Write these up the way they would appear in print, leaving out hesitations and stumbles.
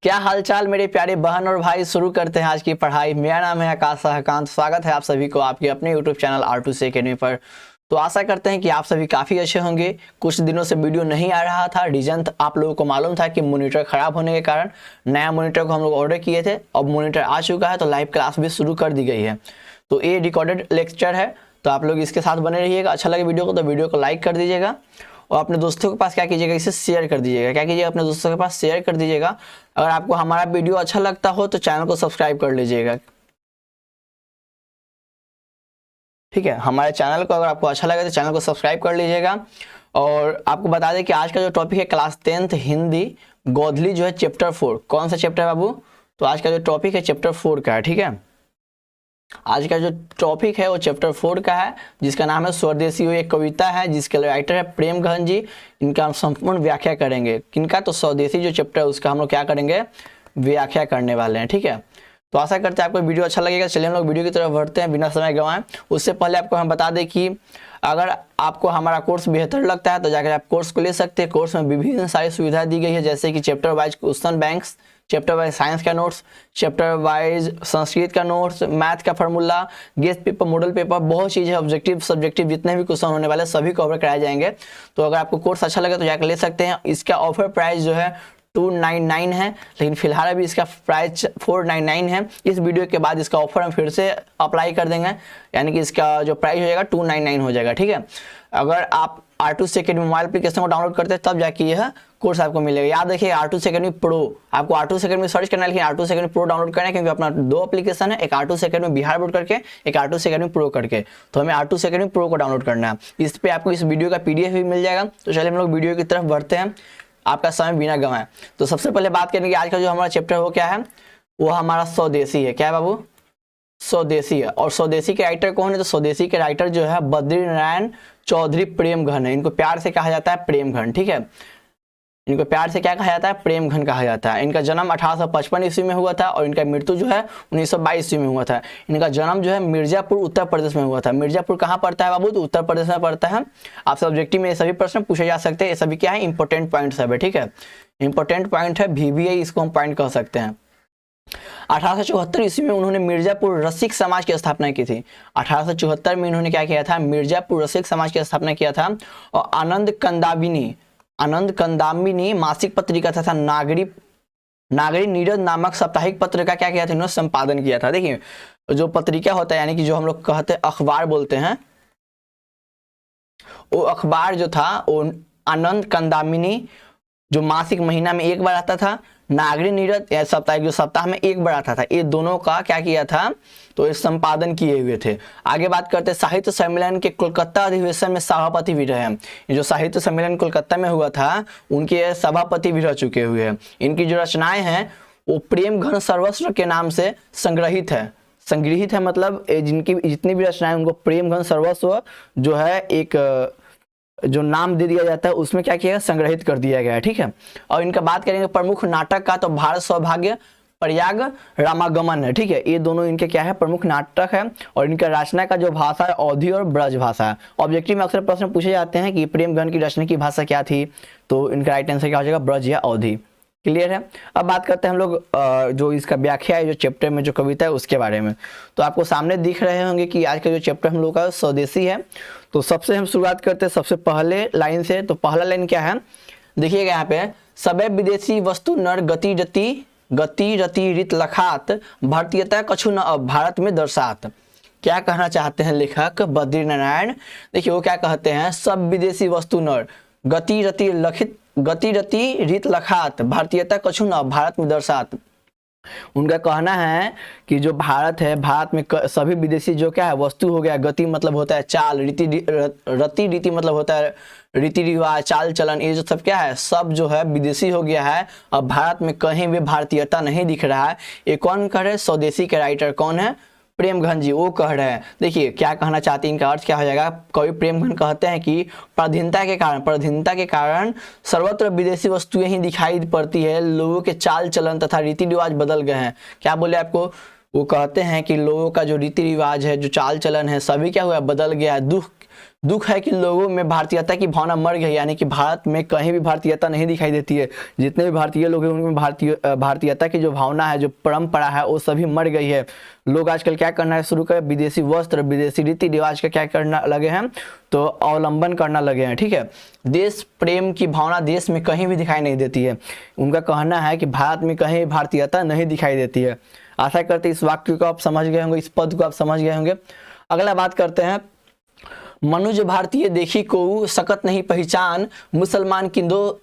क्या हालचाल मेरे प्यारे बहन और भाई। शुरू करते हैं आज की पढ़ाई। मेरा नाम है आकाश सहकांत। स्वागत है आप सभी को आपके अपने YouTube चैनल R2C अकेडमी पर। तो आशा करते हैं कि आप सभी काफ़ी अच्छे होंगे। कुछ दिनों से वीडियो नहीं आ रहा था, रीजन आप लोगों को मालूम था कि मॉनिटर ख़राब होने के कारण नया मॉनिटर को हम लोग ऑर्डर किए थे। अब मॉनिटर आ चुका है तो लाइव क्लास भी शुरू कर दी गई है। तो ये रिकॉर्डेड लेक्चर है, तो आप लोग इसके साथ बने रहिएगा। अच्छा लगे वीडियो को तो वीडियो को लाइक कर दीजिएगा और अपने दोस्तों के पास क्या कीजिएगा, इसे शेयर कर दीजिएगा। क्या कीजिएगा, अपने दोस्तों के पास शेयर कर दीजिएगा। अगर आपको हमारा वीडियो अच्छा लगता हो तो चैनल को सब्सक्राइब कर लीजिएगा। ठीक है, हमारे चैनल को अगर आपको अच्छा लगे तो चैनल को सब्सक्राइब कर लीजिएगा। और आपको बता दें कि आज का जो टॉपिक है क्लास 10th हिंदी गोधली जो है चैप्टर 4। कौन सा चैप्टर है बाबू? तो आज का जो टॉपिक है चैप्टर 4 का है। ठीक है, आज का जो टॉपिक है वो चैप्टर 4 का है, जिसका नाम है स्वदेशी। वो एक कविता है जिसके राइटर है प्रेम घन जी। इनका हम संपूर्ण व्याख्या करेंगे। किनका? तो स्वदेशी जो चैप्टर है उसका हम लोग क्या करेंगे, व्याख्या करने वाले हैं। ठीक है, तो आशा करते हैं आपको वीडियो अच्छा लगेगा। चलिए हम लोग वीडियो की तरफ बढ़ते हैं बिना समय गंवाएं। उससे पहले आपको हम बता दें कि अगर आपको हमारा कोर्स बेहतर लगता है तो जाकर आप कोर्स को ले सकते हैं। कोर्स में विभिन्न सारी सुविधाएं दी गई है, जैसे कि chapter wise question banks, chapter wise science का नोट्स, चैप्टर वाइज संस्कृत का नोट्स, मैथ का formula, guest paper, model paper, बहुत चीज़ है। ऑब्जेक्टिव सब्जेक्टिव जितने भी क्वेश्चन होने वाले सभी कवर कराए जाएंगे। तो अगर आपको कोर्स अच्छा लगे तो जाकर ले सकते हैं। इसका ऑफर प्राइस जो है 299 है, लेकिन फिलहाल अभी इसका प्राइस 499 है। इस वीडियो के बाद इसका ऑफर हम फिर से अप्लाई कर देंगे, यानी कि इसका जो प्राइस हो जाएगा 299 हो जाएगा। ठीक है, अगर आप R2C अकेडमी मोबाइल एप्लीकेशन को डाउनलोड करते हैं तब जाके यह कोर्स आपको मिलेगा। याद रखिए R2C अकेडमी प्रो, आपको R2C अकेडमी सर्च करना है, लेकिन R2C अकेडमी प्रो डाउनलोड करना है, क्योंकि अपना दो एप्लीकेशन है, एक R2C अकेडमी बिहार बोर्ड करके, एक R2C अकेडमी प्रो करके। तो हमें R2C अकेडमी प्रो को डाउनलोड करना है। इस पर आपको इस वीडियो का PDF भी मिल जाएगा। तो चलिए हम लोग वीडियो की तरफ बढ़ते हैं आपका समय बिना गंवाए। तो सबसे पहले बात करेंगे आज का जो हमारा चैप्टर वो क्या है, वो हमारा स्वदेशी है। क्या है बाबू? स्वदेशी है। और स्वदेशी के राइटर कौन है? तो स्वदेशी के राइटर जो है बद्रीनारायण चौधरी प्रेम घन है। इनको प्यार से कहा जाता है प्रेम घन। ठीक है, इनको प्यार से क्या कहा जाता है? प्रेम घन कहा जाता है। इनका जन्म 1855 ईस्वी में हुआ था और इनका मृत्यु जो है 1922 ईस्वी में हुआ था। इनका जन्म जो है मिर्जापुर उत्तर प्रदेश में हुआ था। मिर्जापुर कहाँ पड़ता है बाबू? तो उत्तर प्रदेश में पड़ता है। आपसे ऑब्जेक्टिव में ये सभी प्रश्न पूछे जा सकते हैं। ये सभी क्या है? इंपॉर्टेंट पॉइंट्स है। ठीक है, इंपॉर्टेंट पॉइंट है, VBI इसको हम पॉइंट कह सकते हैं। 1874 ईस्वी में उन्होंने मिर्जापुर रसिक समाज की स्थापना की थी। 1874 में इन्होंने क्या किया था? मिर्जापुर रसिक समाज की स्थापना किया था। और आनंद कंदामिनी मासिक पत्रिका तथा नागरी नीरद नामक साप्ताहिक पत्र का क्या किया था? इन्होंने संपादन किया था। देखिए, जो पत्रिका होता है, यानी कि जो हम लोग कहते हैं अखबार बोलते हैं, वो अखबार जो था वो आनंद कंदामिनी जो मासिक महीना में एक बार आता था, नागरी नीरद या साप्ताहिक जो सप्ताह में एक बार आता था, ये दोनों का क्या किया था? तो ये संपादन किए हुए थे। आगे बात करते हैं साहित्य सम्मेलन के कोलकाता अधिवेशन में सभापति भी रहे हैं। ये जो साहित्य सम्मेलन कोलकाता में हुआ था उनके सभापति भी रह चुके हुए हैं। इनकी जो रचनाएं हैं वो प्रेम घन सर्वस्व के नाम से संग्रहित है। मतलब जिनकी जितनी भी रचनाएं उनको प्रेम घन सर्वस्व जो है एक जो नाम दे दिया जाता है उसमें क्या किया, संग्रहित कर दिया गया है। ठीक है, और इनका बात करेंगे प्रमुख नाटक का, तो भारत सौभाग्य, प्रयाग रामागमन है। ठीक है, ये दोनों इनके क्या है? प्रमुख नाटक है। और इनका रचना का जो भाषा है अवधी और ब्रज भाषा है। ऑब्जेक्टिव में अक्सर प्रश्न पूछे जाते हैं कि प्रेमघन की रचना की भाषा क्या थी, तो इनका राइट आंसर क्या हो जाएगा? ब्रज या अवधी। क्लियर है। अब बात करते हैं हम लोग जो इसका व्याख्या है, जो चैप्टर में जो कविता है उसके बारे में। तो आपको सामने दिख रहे होंगे कि आज का जो चैप्टर हम लोग का स्वदेशी है। तो सबसे हम शुरुआत करते हैं सबसे पहले लाइन से। तो पहला लाइन क्या है, देखिएगा यहाँ पे, सबे विदेशी वस्तु नर गति रति रित लखात भारतीयता कछु न अब भारत में दर्शात। क्या कहना चाहते हैं लेखक बद्रीनारायण? देखिए वो क्या कहते हैं, सब विदेशी वस्तु नर गति रति रित लखात भारतीयता कछु न भारत में दर्शात। उनका कहना है कि जो भारत है, भारत में सभी विदेशी जो क्या है वस्तु हो गया, गति मतलब होता है चाल, रीति मतलब होता है रीति रिवाज, चाल चलन, ये जो सब क्या है सब जो है विदेशी हो गया है। अब भारत में कहीं भी भारतीयता नहीं दिख रहा है। ये कौन कह रहे हैं? स्वदेशी के राइटर कौन है? प्रेम घन जी, वो कह रहे हैं। देखिए क्या कहना चाहते हैं, इनका अर्थ क्या हो जाएगा? कवि प्रेम घन कहते हैं कि पराधीनता के कारण सर्वत्र विदेशी वस्तुएं ही दिखाई पड़ती है। लोगों के चाल चलन तथा रीति रिवाज बदल गए हैं। क्या बोले आपको? वो कहते हैं कि लोगों का जो रीति रिवाज है, जो चाल चलन है, सभी क्या हुआ? बदल गया है। दुख है कि लोगों में भारतीयता की भावना मर गई, यानी कि भारत में कहीं भी भारतीयता नहीं दिखाई देती है। जितने भी भारतीय लोग हैं उनमें भारतीयता की जो भावना है, जो परंपरा है, वो सभी मर गई है। लोग आजकल क्या करना शुरू कर, विदेशी वस्त्र, विदेशी रीति रिवाज का क्या करना लगे हैं, तो अवलंबन करना लगे हैं। ठीक है, देश प्रेम की भावना देश में कहीं भी दिखाई नहीं देती है। उनका कहना है कि भारत में कहीं भारतीयता नहीं दिखाई देती है। आशा करते इस वाक्य को आप समझ गए होंगे, इस पद को आप समझ गए होंगे। अगला बात करते हैं, मनुज भारतीय देखी को सकत नहीं पहचान, मुसलमान किंदो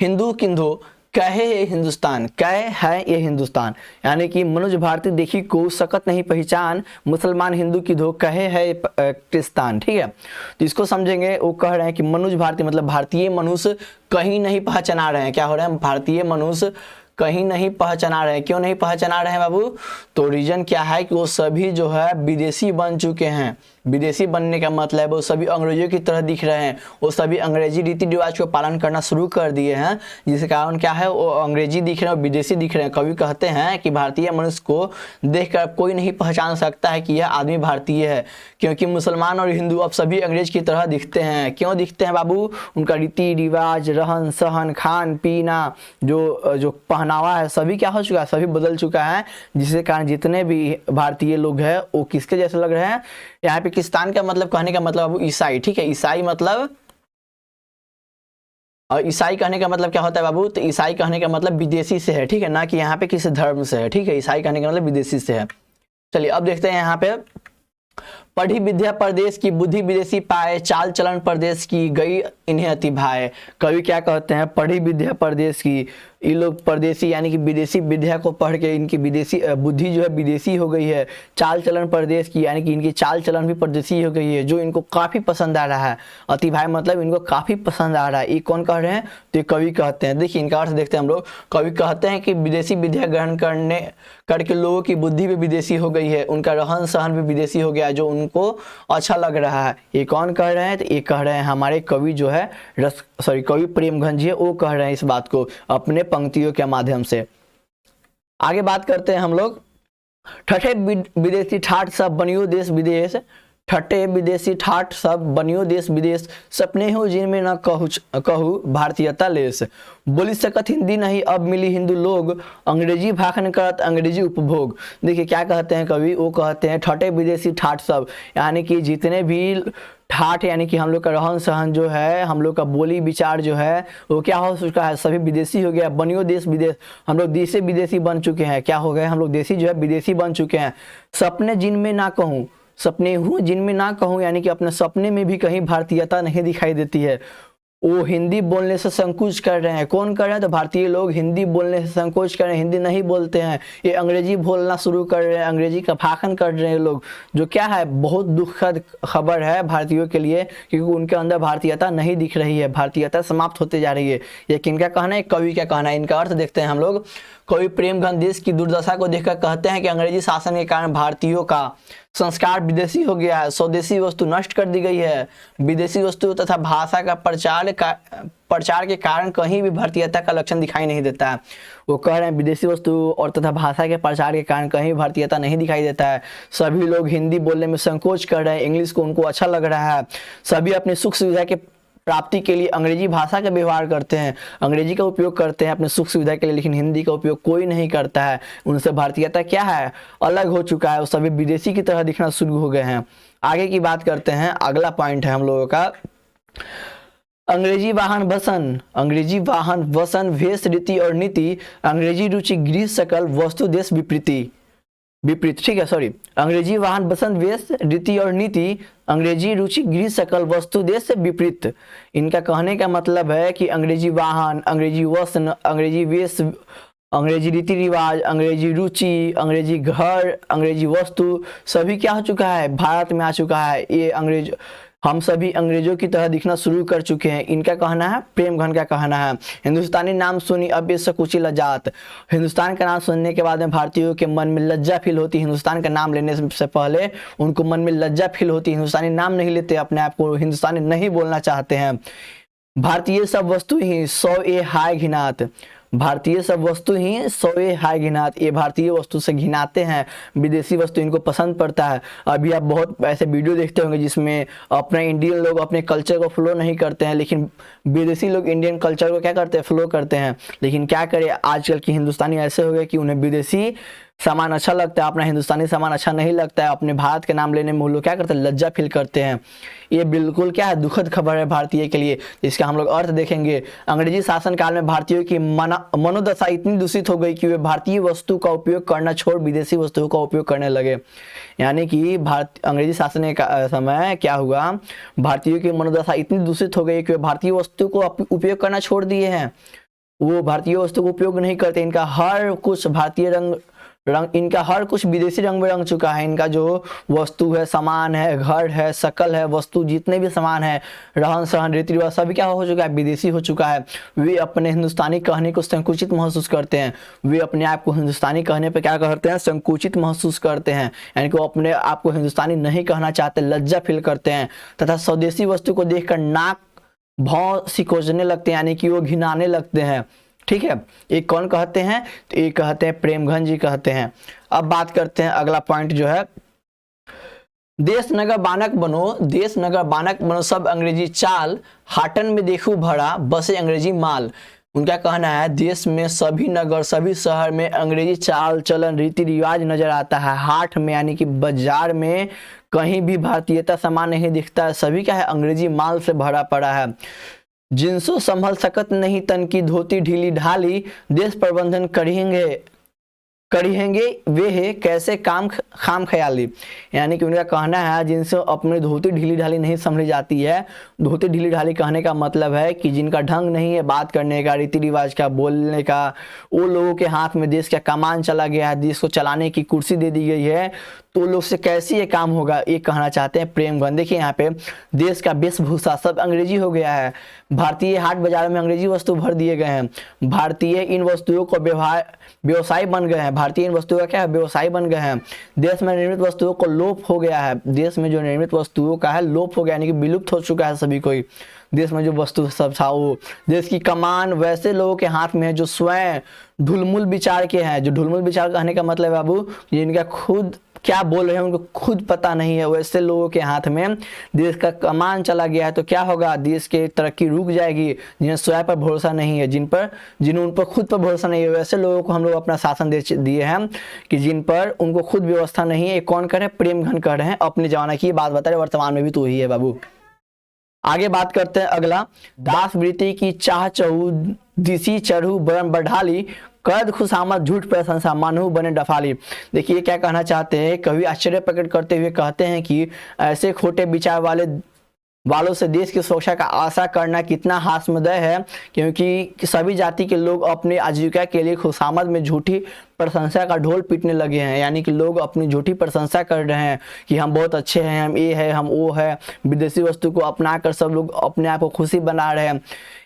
हिंदू किंदो कहे ये हिंदुस्तान, कहे है ये हिंदुस्तान। यानी कि मनुज भारतीय देखी को सकत नहीं पहचान, मुसलमान हिंदू की दो कहे है पाकिस्तान। ठीक है, तो इसको समझेंगे। वो कह रहे हैं कि मनुज भारतीय मतलब भारतीय मनुष्य कहीं नहीं पहचाना रहे हैं। क्या हो रहा है, भारतीय मनुष्य कहीं नहीं पहचाना रहे हैं। क्यों नहीं पहचाना रहे हैं बाबू, तो रीजन क्या है कि वो सभी जो है विदेशी बन चुके हैं। विदेशी बनने का मतलब वो सभी अंग्रेजों की तरह दिख रहे हैं, वो सभी अंग्रेजी रीति रिवाज को पालन करना शुरू कर दिए हैं, जिसके कारण क्या है, वो अंग्रेजी दिख रहे हैं, विदेशी दिख रहे हैं। कवि कहते हैं कि भारतीय मनुष्य को देखकर कोई नहीं पहचान सकता है कि यह आदमी भारतीय है, क्योंकि मुसलमान और हिंदू अब सभी अंग्रेज की तरह दिखते हैं। क्यों दिखते हैं बाबू, उनका रीति रिवाज, रहन सहन, खान पीना, जो पहनावा है, सभी क्या हो चुका है, सभी बदल चुका है, जिसके कारण जितने भी भारतीय लोग हैं वो किसके जैसे लग रहे हैं। यहाँ पे पाकिस्तान का मतलब, कहने का मतलब बाबू ईसाई। ठीक है, ईसाई मतलब, और ईसाई कहने का मतलब क्या होता है बाबू, तो ईसाई कहने का मतलब विदेशी से है। ठीक है, ना कि यहाँ पे किसी धर्म से है। ठीक है, ईसाई कहने का मतलब विदेशी से है। चलिए अब देखते हैं यहाँ पे, पढ़ी विद्या परदेश की, बुद्धि विदेशी पाए, चाल चलन परदेश की, गई इन्हें अति भाए। कवि क्या कहते हैं, पढ़ी विद्या परदेश की, ये लोग परदेशी यानी कि विदेशी विद्या को पढ़ के इनकी विदेशी बुद्धि जो है विदेशी हो गई है। चाल चलन परदेश की, यानी कि इनकी चाल चलन भी परदेशी हो गई है, जो इनको काफ़ी पसंद आ रहा है। अति भाई मतलब इनको काफ़ी पसंद आ रहा है। ये कौन कह रहे हैं, तो ये कवि कहते हैं। देखिए इनका अर्थ देखते हैं हम लोग। कवि कहते हैं कि विदेशी विद्या ग्रहण करके लोगों की बुद्धि भी विदेशी हो गई है, उनका रहन सहन भी विदेशी हो गया, जो उनको अच्छा लग रहा है। ये कौन कह रहे हैं, तो ये कह रहे हैं हमारे कवि जो है कवि प्रेमगंज जी, वो कह रहे हैं इस बात को अपने पंक्तियों के माध्यम से। आगे बात करते हैं हम लोग, ठठे विदेशी ठाठ सब बनियो देश विदेश, ठट्टे विदेशी ठाठ सब बनियो देश विदेश, सपने हो जिनमें न कहू भारतीयता लेस, बोली सकत हिंदी नहीं अब मिली हिंदू लोग, अंग्रेजी भाषण करत अंग्रेजी उपभोग। देखिए क्या कहते हैं कवि, वो कहते हैं ठट्टे विदेशी ठाठ सब, यानी कि जितने भी ठाठ यानी कि हम लोग का रहन सहन जो है, हम लोग का बोली विचार जो है, वो क्या हो चुका है, सभी विदेशी हो गया। बनियो देश विदेश, हम लोग देश से विदेशी बन चुके हैं। क्या हो गए, हम लोग देशी जो है विदेशी बन चुके हैं। सपने जिनमें ना कहूँ, सपने हूँ जिनमें ना कहूँ, यानी कि अपने सपने में भी कहीं भारतीयता नहीं दिखाई देती है। वो हिंदी बोलने से संकोच कर रहे हैं। कौन कर रहे हैं, तो भारतीय लोग हिंदी बोलने से संकोच कर रहे हैं, हिंदी नहीं बोलते हैं, ये अंग्रेजी बोलना शुरू कर रहे हैं, अंग्रेजी का भाषण कर रहे हैं लोग, जो क्या है बहुत दुखद खबर है भारतीयों के लिए, क्योंकि उनके अंदर भारतीयता नहीं दिख रही है, भारतीयता समाप्त होते जा रही है। ये किनका कहना है, कवि का कहना है। इनका अर्थ देखते हैं हम लोग। कवि प्रेमगंज देश की दुर्दशा को देखकर कहते हैं कि अंग्रेजी शासन के कारण भारतीयों का संस्कार विदेशी हो गया है, स्वदेशी वस्तु नष्ट कर दी गई है, विदेशी वस्तु तथा भाषा का प्रचार के कारण कहीं भी भारतीयता का लक्षण दिखाई नहीं देता है। वो कह रहे हैं विदेशी वस्तु और तथा भाषा के प्रचार के कारण कहीं भी भारतीयता नहीं दिखाई देता है। सभी लोग हिंदी बोलने में संकोच कर रहे हैं, इंग्लिश को उनको अच्छा लग रहा है। सभी अपनी सुख सुविधा के प्राप्ति के लिए अंग्रेजी भाषा का व्यवहार करते हैं, अंग्रेजी का उपयोग करते हैं अपने सुख सुविधा के लिए, लेकिन हिंदी का उपयोग कोई नहीं करता है। उनसे भारतीयता क्या है, अलग हो चुका है, वो सभी विदेशी की तरह दिखना शुरू हो गए हैं। आगे की बात करते हैं, अगला पॉइंट है हम लोगों का, अंग्रेजी वाहन वसन भेष रीति और नीति, अंग्रेजी रुचि गृह सकल वस्तु देश विपरीत। ठीक है, सॉरी, अंग्रेजी वाहन बसंत वेश रीति और नीति, अंग्रेजी रुचि गृह सकल वस्तु देश से विपरीत। इनका कहने का मतलब है कि अंग्रेजी वाहन, अंग्रेजी वस्त्र, अंग्रेजी वेश, अंग्रेजी रीति रिवाज, अंग्रेजी रुचि, अंग्रेजी घर, अंग्रेजी वस्तु सभी क्या हो चुका है, भारत में आ चुका है। ये हम सभी अंग्रेजों की तरह दिखना शुरू कर चुके हैं। इनका कहना है, प्रेमगंज का कहना है। हिंदुस्तानी नाम सुनी अब ये सकुची लज्जात, हिंदुस्तान का नाम सुनने के बाद में भारतीयों के मन में लज्जा फील होती। हिंदुस्तान का नाम लेने से पहले उनको मन में लज्जा फील होती। हिंदुस्तानी नाम नहीं लेते, अपने आप को हिंदुस्तानी नहीं बोलना चाहते हैं। भारतीय सब वस्तु ही सौ ए हाय घिनात, भारतीय सब वस्तु ही सोए हाय घिनात, ये भारतीय वस्तु से घिनाते हैं, विदेशी वस्तु इनको पसंद पड़ता है। अभी आप बहुत ऐसे वीडियो देखते होंगे जिसमें अपने इंडियन लोग अपने कल्चर को फॉलो नहीं करते हैं, लेकिन विदेशी लोग इंडियन कल्चर को क्या करते हैं, फॉलो करते हैं। लेकिन क्या करें, आजकल की हिंदुस्तानी ऐसे हो गए कि उन्हें विदेशी सामान अच्छा लगता है, अपना हिंदुस्तानी सामान अच्छा नहीं लगता है। अपने भारत के नाम लेने में वो लोग क्या करते हैं, लज्जा फील करते हैं। ये बिल्कुल क्या है, दुखद खबर है भारतीय के लिए। इसका हम लोग अर्थ देखेंगे। अंग्रेजी शासन काल में भारतीयों की मनोदशा इतनी दूषित हो गई कि वे भारतीय वस्तु का उपयोग करना छोड़ विदेशी वस्तुओं का उपयोग करने लगे। यानी कि अंग्रेजी शासन के समय क्या हुआ, भारतीयों की मनोदशा इतनी दूषित हो गई कि वे भारतीय वस्तु को उपयोग करना छोड़ दिए हैं। वो भारतीय वस्तु को उपयोग नहीं करते। इनका हर कुछ भारतीय रंग इनका हर कुछ विदेशी रंग में रंग चुका है। इनका जो वस्तु है, सामान है, घर है, शकल है, वस्तु जितने भी सामान है, रहन सहन, रीति रिवाज सभी क्या हो चुका है, विदेशी हो चुका है। वे अपने हिंदुस्तानी कहने को संकुचित महसूस करते हैं। वे अपने आप को हिंदुस्तानी कहने पे क्या करते हैं, संकुचित महसूस करते हैं। यानी कि वो अपने आप को हिंदुस्तानी नहीं कहना चाहते, लज्जा फील करते हैं तथा स्वदेशी वस्तु को देखकर नाक भौं सिकोचने लगते हैं, यानी कि वो घिनाने लगते हैं। ठीक है, एक कौन कहते हैं, तो ये कहते हैं प्रेमघन जी कहते हैं। अब बात करते हैं अगला पॉइंट जो है, देश नगर बानक बनो, देश नगर बानक बनो, सब अंग्रेजी चाल, हाटन में देखूं भरा बसे अंग्रेजी माल। उनका कहना है देश में सभी नगर सभी शहर में अंग्रेजी चाल चलन रीति रिवाज नजर आता है। हाट में यानी कि बाजार में कहीं भी भारतीयता सामान नहीं दिखता है, सभी क्या है, अंग्रेजी माल से भरा पड़ा है। जिनसो संभल सकत नहीं तन की धोती ढीली ढाली, देश प्रबंधन करिहेंगे वे है कैसे खाम ख्याली। यानी कि उनका कहना है जिनसे अपनी धोती ढीली ढाली नहीं समझी जाती है। धोती ढीली ढाली कहने का मतलब है कि जिनका ढंग नहीं है बात करने का, रीति रिवाज का, बोलने का, वो लोगों के हाथ में देश का कमान चला गया है, देश को चलाने की कुर्सी दे दी गई है, तो लोग से कैसे ये काम होगा, ये कहना चाहते हैं प्रेमघन। देखिए यहाँ पे देश का वेशभूषा सब अंग्रेजी हो गया है। भारतीय हाट बाजार में अंग्रेजी वस्तु भर दिए गए हैं। भारतीय इन वस्तुओं को व्यवसाय बन गए हैं। भारतीय इन वस्तुओं का क्या है, व्यवसाय बन गए हैं। देश में निर्मित वस्तुओं को लोप हो गया है। देश में जो निर्मित वस्तुओं का है लोप हो गया, यानी कि विलुप्त हो चुका है सभी कोई। देश में जो वस्तु सब था वो, देश की कमान वैसे लोगों के हाथ में है जो स्वयं ढुलमुल विचार के हैं। जो ढुलमुल विचार कहने का मतलब है बाबू, जिनका खुद क्या बोल रहे हैं उनको खुद पता नहीं है, वैसे लोगों के हाथ में देश का कमान चला गया है। तो क्या होगा, देश की तरक्की रुक जाएगी। जिन्हें स्वयं पर भरोसा नहीं है, जिन्हें उन पर खुद पर भरोसा नहीं है, वैसे लोगों को हम लोग अपना शासन दिए हैं कि जिन पर उनको खुद व्यवस्था नहीं है। कौन कर रहे हैं, प्रेमघन कर रहे हैं। अपने जमाना की बात बता रहे, वर्तमान में भी तो वही है बाबू। आगे बात करते हैं अगला, दास वृत्ति की चाह चहु दिसी चढ़ू बरन बढ़ाली, कद खुशामद झूठ प्रशंसा मानहु बने डफाली। देखिए क्या कहना चाहते हैं, कवि आश्चर्य प्रकट करते हुए कहते हैं कि ऐसे खोटे विचार वालों से देश की सुरक्षा का आशा करना कितना हास्यमय है, क्योंकि सभी जाति के लोग अपने आजीविका के लिए खुशामद में झूठी प्रशंसा का ढोल पीटने लगे हैं। यानी कि लोग अपनी झूठी प्रशंसा कर रहे हैं कि हम बहुत अच्छे हैं, हम ये है, हम वो है। विदेशी वस्तु को अपनाकर सब लोग अपने आप को खुशी बना रहे हैं।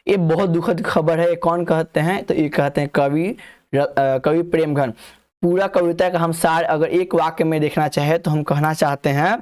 ये बहुत दुखद खबर है। कौन कहते हैं, तो ये कहते हैं कवि प्रेमघन। पूरा कविता का हम सार अगर एक वाक्य में देखना चाहे तो हम कहना चाहते हैं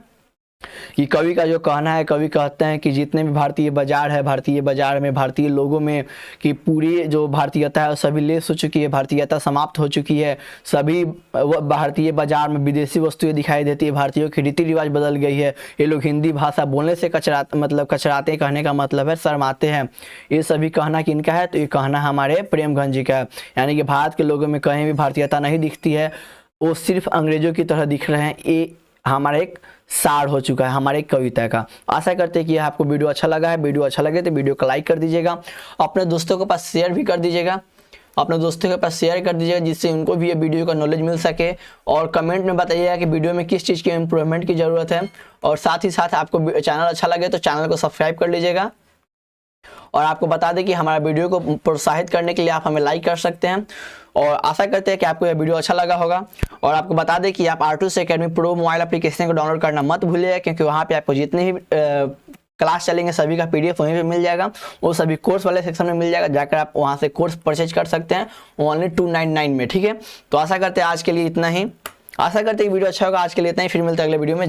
कि कवि का जो कहना है, कवि कहते हैं कि जितने भी भारतीय बाजार है, भारतीय बाजार में भारतीय लोगों में कि पूरी जो भारतीयता है सभी लेस हो चुकी है, भारतीयता समाप्त हो चुकी है। सभी भारतीय बाजार में विदेशी वस्तुएं दिखाई देती है, भारतीयों की रीति रिवाज बदल गई है। ये लोग हिंदी भाषा बोलने से कचराते, कहने का मतलब है शर्माते हैं। ये सभी कहना किनका है, तो ये कहना हमारे प्रेमघन जी का है। यानी कि भारत के लोगों में कहीं भी भारतीयता नहीं दिखती है, वो सिर्फ अंग्रेजों की तरह दिख रहे हैं। ये हमारा एक सार हो चुका है हमारे कविता का। आशा करते हैं कि आपको वीडियो अच्छा लगा है। वीडियो अच्छा लगे तो वीडियो को लाइक कर दीजिएगा, अपने दोस्तों के पास शेयर भी कर दीजिएगा, अपने दोस्तों के पास शेयर कर दीजिएगा जिससे उनको भी ये वीडियो का नॉलेज मिल सके। और कमेंट में बताइएगा कि वीडियो में किस चीज़ की इम्प्रूवमेंट की ज़रूरत है। और साथ ही साथ आपको चैनल अच्छा लगे तो चैनल को सब्सक्राइब कर लीजिएगा। और आपको बता दें कि हमारा वीडियो को प्रोत्साहित करने के लिए आप हमें लाइक कर सकते हैं। और आशा करते हैं कि आपको यह वीडियो अच्छा लगा होगा। और आपको बता दें कि आप R2C academy pro mobile application को डाउनलोड करना मत भूलिएगा, क्योंकि वहाँ पे आपको जितने भी क्लास चलेंगे सभी का PDF वहीं पे मिल जाएगा। वो सभी कोर्स वाले सेक्शन में मिल जाएगा, जाकर आप वहाँ से कोर्स परचेज कर सकते हैं ओनली 299 में। ठीक है, तो आशा करते हैं आज के लिए इतना ही। आशा करते हैं वीडियो अच्छा होगा। आज के लिए इतना ही, फिर मिलते हैं अगले वीडियो में।